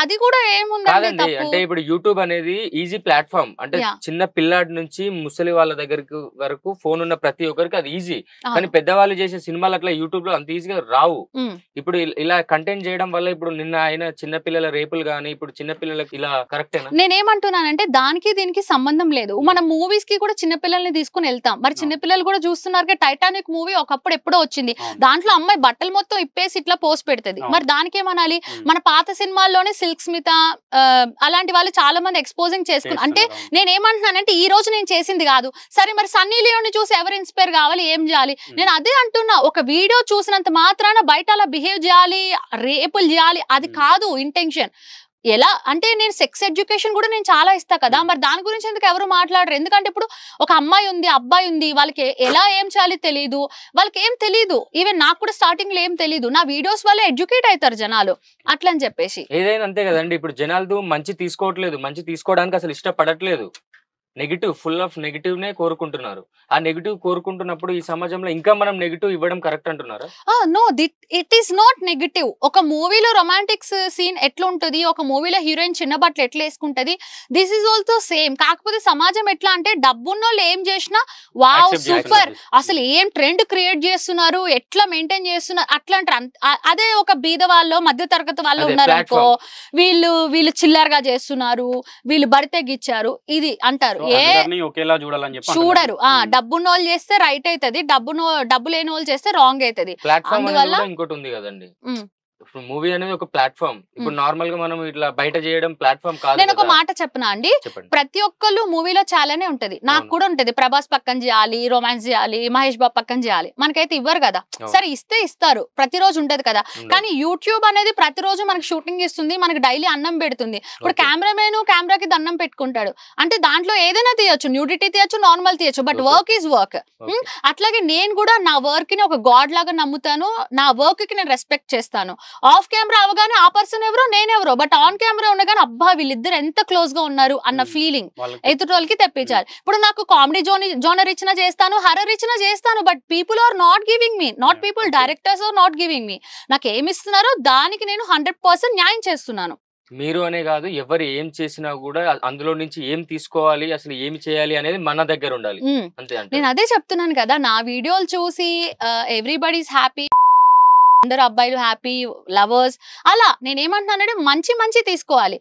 అది కూడా ఏముందండి కాదండి తప్పు. అంటే ఇప్పుడు యూట్యూబ్ అనేది ఈజీ ప్లాట్ఫామ్ అంటే Yeah. చిన్న పిల్లాడి నుంచి ముసలి వాళ్ళ దగ్గరికి వరకు ఫోన్ ఉన్న ప్రతి ఒక్కరికి అది ఈజీ కానీ అవును. పెద్దవాళ్ళు చేసే సినిమాలు అట్లా యూట్యూబ్ లో అంత ఈజీగా రావు ఉమ్. ఇప్పుడు ఇలా కంటెంట్ చేయడం వల్ల ఇప్పుడు నిన్న ఆయన చిన్న పిల్లల రేపులు గానీ ఇప్పుడు చిన్న పిల్లలకి ఇలా కరెక్టేనా నేనేమంటున్నానంటే దానికి దీనికి సంబంధం లేదు. మనం మూవీస్ కి కూడా చిన్నపిల్లల్ని తీసుకుని వెళ్తాం. మరి చిన్నపిల్లలు కూడా చూస్తున్నారు. టైటానిక్ మూవీ ఒకప్పుడు ఎప్పుడో వచ్చింది. దాంట్లో అమ్మాయి బట్టలు మొత్తం ఇప్పేసి ఇట్లా పోస్ట్ పెడుతుంది. మరి దానికి ఏమనాలి? మన పాత సినిమాల్లోనే సిల్క్ స్మిత అలాంటి వాళ్ళు చాలా మంది ఎక్స్పోజింగ్ చేసుకున్నారు. అంటే నేనేమంటున్నానంటే ఈ రోజు నేను చేసింది కాదు. సరే మరి సన్నీ లియోని చూసి ఎవరు ఇన్స్పైర్ కావాలి, ఏం చేయాలి? నేను అదే అంటున్నా. ఒక వీడియో చూసినంత మాత్రాన బయట అలా బిహేవ్ చేయాలి, రేపులు చేయాలి, అది కాదు ఇంటెన్షన్. ఎలా అంటే నేను సెక్స్ ఎడ్యుకేషన్ కూడా నేను చాలా ఇస్తా కదా, మరి దాని గురించి ఎందుకు ఎవరు మాట్లాడరు? ఎందుకంటే ఇప్పుడు ఒక అమ్మాయి ఉంది, అబ్బాయి ఉంది, వాళ్ళకి ఎలా ఏం చేయాలి తెలియదు, వాళ్ళకి ఏం తెలియదు. ఈవెన్ నాకు కూడా స్టార్టింగ్ లో ఏం తెలియదు. నా వీడియోస్ వల్ల ఎడ్యుకేట్ అవుతారు జనాలు అట్లా అని చెప్పేసి. ఏదైనా అంతే కదండి. ఇప్పుడు జనాలు మంచి తీసుకోవట్లేదు, మంచి తీసుకోవడానికి అసలు ఇష్టపడట్లేదు. నెగిటివ్ ఫుల్ ఆఫ్ నెగిటివ్ నే కోరుకుంటున్నారు. ఆ నెగిటివ్ కోరుకుంటున్నప్పుడు ఈ సమాజంలో ఇంకా మనం నెగిటివ్ ఇవ్వడం కరెక్ట్ అంటున్నారా? No, it is not negative. ఒక మూవీలో రొమాంటిక్స్ సీన్ ఎట్లా ఉంటది, ఒక మూవీలో హీరోయిన్ చిన్న బట్టలు ఎట్లా వేసుకుంటది, దిస్ ఈజ్ ఆల్సో సేమ్. కాకపోతే సమాజం ఎట్లా అంటే డబ్బున్నోళ్ళు ఏం చేసినా వావ్ సూపర్, అసలు ఏం ట్రెండ్ క్రియేట్ చేస్తున్నారు, ఎట్లా మెయింటైన్ చేస్తున్నారు అట్లా అంటారు. అదే ఒక బీద వాళ్ళు మధ్య తరగతి వాళ్ళు ఉన్నారనుకో, వీళ్ళు చిల్లరగా చేస్తున్నారు, వీళ్ళు బరితెగిచ్చారు ఇది అంటారు. చూడరు. డబ్బున్న వాళ్ళు చేస్తే రైట్ అవుతుంది, డబ్బు లేని వాళ్ళు చేస్తే రాంగ్ అవుతుంది. అందువల్ల ఇంకోటి ఉంది కదండి, ఇప్పుడు మూవీ అనేది ఒక ప్లాట్ఫామ్. ఇప్పుడు నార్మల్ గా మనం ఇట్లా బయట చేయడం ప్లాట్ఫామ్ కాదు. నేను ఒక మాట చెప్పనా అండి, ప్రతి ఒక్కళ్ళు మూవీలో చాలానే ఉంటది. నాకు కూడా ఉంటది, ప్రభాస్ పక్కన చేయాలి, రొమాన్స్ చేయాలి, మహేష్ బాబు పక్కన చేయాలి. మనకైతే ఇవ్వరు కదా. సరే ఇస్తే ఇస్తారు, ప్రతిరోజు ఉంటది కదా. కానీ యూట్యూబ్ అనేది ప్రతిరోజు మనకి షూటింగ్ ఇస్తుంది, మనకి డైలీ అన్నం పెడుతుంది. ఇప్పుడు కెమెరామెన్ కెమెరాకి దండం పెట్టుకుంటాడు అంటే దాంట్లో ఏదైనా తీయొచ్చు, న్యూడిటీ తీయొచ్చు, నార్మల్ తీయొచ్చు, బట్ వర్క్ ఈజ్ వర్క్. అట్లాగే నేను కూడా నా వర్క్ ని ఒక గాడ్ లాగా నమ్ముతాను, నా వర్క్ కి నేను రెస్పెక్ట్ చేస్తాను. ఆఫ్ కెమెరా అవగానే ఆ పర్సన్ ఎవరో నేనెవరో, బట్ ఆన్ కెమెరా ఉండగానే అబ్బా వీళ్ళిద్దరు ఎంత క్లోజ్ గా ఉన్నారు అన్న ఫీలింగ్ ఎదుటి వాళ్ళకి తెప్పించాలి. ఇప్పుడు నాకు కామెడీ జోనర్ ఇచ్చినా చేస్తాను, హర్రర్ ఇచ్చినా చేస్తాను, but people are not giving me, not people directors are not giving me. నాకు ఏమి ఇస్తున్నారో దానికి నేను 100% న్యాయం చేస్తున్నాను. మీరు అనే కాదు, ఎవరు ఏం చేసినా కూడా అందులో నుంచి ఏం తీసుకోవాలి, అసలు ఏమి చేయాలి అనేది మన దగ్గర ఉండాలి అంతే. నేను అదే చెప్తున్నాను కదా, నా వీడియోలు చూసి ఎవ్రీబడీస్ హ్యాపీ, అందరు అబ్బాయిలు హ్యాపీ, లవర్స్, అలా నేనేమంటున్నానంటే మంచి తీసుకోవాలి.